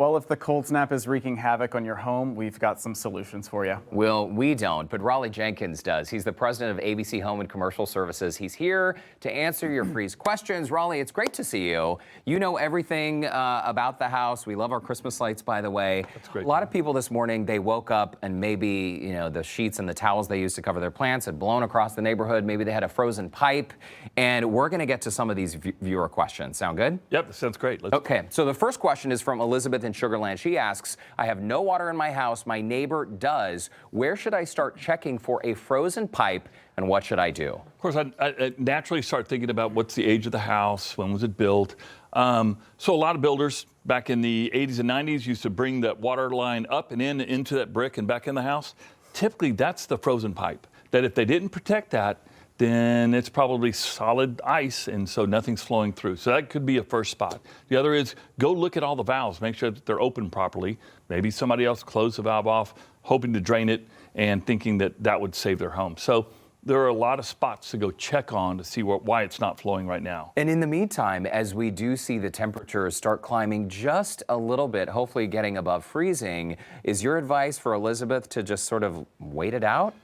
Well, if the cold snap is wreaking havoc on your home, we've got some solutions for you. Well, we don't, but Raleigh Jenkins does. He's the president of ABC Home and Commercial Services. He's here to answer your freeze questions. Raleigh, it's great to see you. You know everything about the house. We love our Christmas lights, by the way. That's great. A lot of people this morning, they woke up and maybe, the sheets and the towels they used to cover their plants had blown across the neighborhood. Maybe they had a frozen pipe. And we're going to get to some of these viewer questions. Sound good? Yep, that sounds great. Okay, so the first question is from Elizabeth in Sugar Land. She asks, I have no water in my house. My neighbor does. Where should I start checking for a frozen pipe, and what should I do? Of course, I naturally start thinking about what's the age of the house, when was it built. So a lot of builders back in the 80s and 90s used to bring that water line up and into that brick and back in the house. Typically, that's the frozen pipe. That if they didn't protect that, then it's probably solid ice, and so nothing's flowing through. So that could be a first spot. The other is go look at all the valves, make sure that they're open properly. Maybe somebody else closed the valve off, hoping to drain it and thinking that that would save their home. So there are a lot of spots to go check on to see why it's not flowing right now. And in the meantime, as we do see the temperatures start climbing just a little bit, hopefully getting above freezing, is your advice for Elizabeth to just sort of wait it out?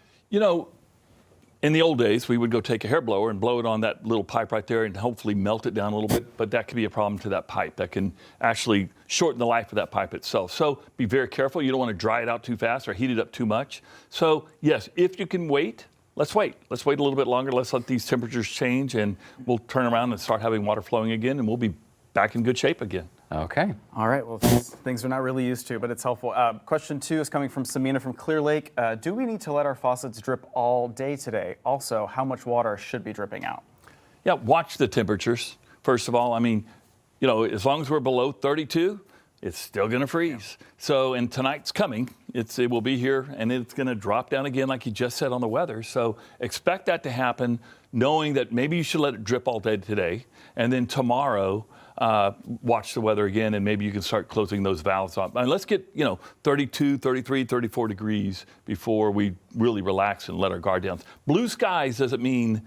In the old days, we would go take a hair blower and blow it on that little pipe right there and hopefully melt it down a little bit, but that could be a problem to that pipe. That can actually shorten the life of that pipe itself. So be very careful. You don't want to dry it out too fast or heat it up too much. So yes, if you can wait, let's wait. Let's wait a little bit longer. Let's let these temperatures change, and we'll turn around and start having water flowing again, and we'll be back in good shape again. Okay. All right. Well, things we're not really used to, but it's helpful. Question 2 is coming from Samina from Clear Lake. Do we need to let our faucets drip all day today? Also, how much water should be dripping out? Yeah, watch the temperatures. First of all, as long as we're below 32, it's still going to freeze. Yeah. So, and tonight's coming. It will be here, and it's going to drop down again, like you just said on the weather. So expect that to happen, knowing that maybe you should let it drip all day today, and then tomorrow, watch the weather again, and maybe you can start closing those valves up. And let's get, 32, 33, 34 degrees before we really relax and let our guard down. Blue skies doesn't mean,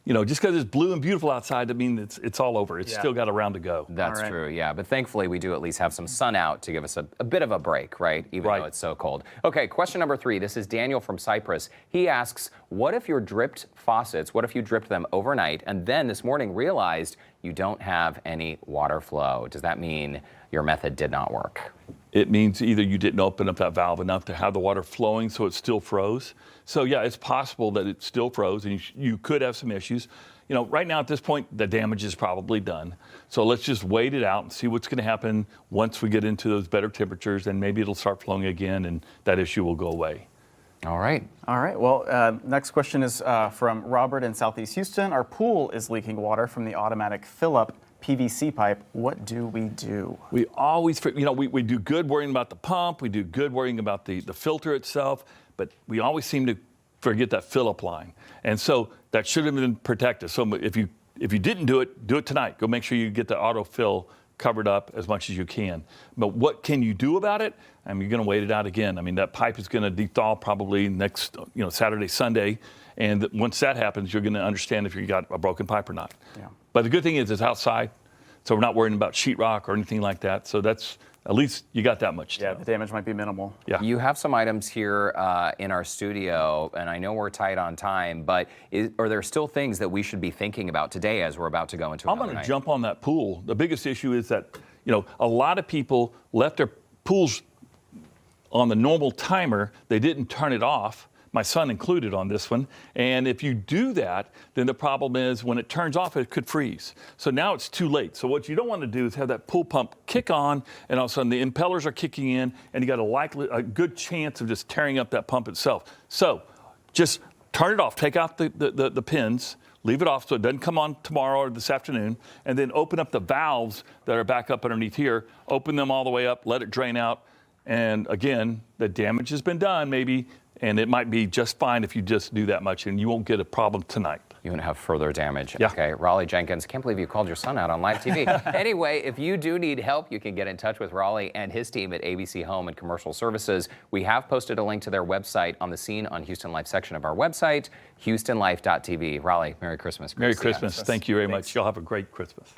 just because it's blue and beautiful outside, doesn't mean it's all over. It's still got a round to go. That's true, yeah. But thankfully, we do at least have some sun out to give us a bit of a break, right? Even though it's so cold. Okay, question number 3. This is Daniel from Cyprus. He asks, what if your dripped faucets, what if you dripped them overnight and then this morning realized you don't have any water flow? Does that mean your method did not work? It means either you didn't open up that valve enough to have the water flowing so it still froze. So yeah, it's possible that it still froze and you could have some issues. Right now at this point, the damage is probably done. So let's just wait it out and see what's going to happen once we get into those better temperatures, and maybe it'll start flowing again and that issue will go away. All right. Well, next question is from Robert in Southeast Houston. Our pool is leaking water from the automatic fill-up PVC pipe. What do we do? We always, we do good worrying about the pump. We do good worrying about the filter itself, but we always seem to forget that fill-up line. And so that should have been protected. So if you didn't do it tonight. Go make sure you get the autofill covered up as much as you can. But what can you do about it? You're going to wait it out again. That pipe is going to de-thaw probably next, Saturday, Sunday. And once that happens, you're going to understand if you got a broken pipe or not. Yeah. But the good thing is it's outside, so we're not worrying about sheetrock or anything like that. So that's, at least you got that much. Yeah, the damage might be minimal. Yeah. You have some items here in our studio, and I know we're tight on time, but are there still things that we should be thinking about today as we're about to go into another night? I'm going to jump on that pool. The biggest issue is that, a lot of people left their pools on the normal timer. They didn't turn it off. My son included on this one. And if you do that, then the problem is when it turns off, it could freeze. So now it's too late. So what you don't want to do is have that pool pump kick on, and all of a sudden the impellers are kicking in, and you got a good chance of just tearing up that pump itself. So just turn it off, take out the pins, leave it off so it doesn't come on tomorrow or this afternoon, and then open up the valves that are back up underneath here, open them all the way up, let it drain out. And again, the damage has been done maybe, and it might be just fine if you just do that much, and you won't get a problem tonight. You won't have further damage. Yeah. Okay, Raleigh Jenkins, can't believe you called your son out on live TV. Anyway, if you do need help, you can get in touch with Raleigh and his team at ABC Home and Commercial Services. We have posted a link to their website on the Scene on Houston Life section of our website, houstonlife.tv. Raleigh, Merry Christmas. Merry Christmas. Thank you very much. Y'all have a great Christmas.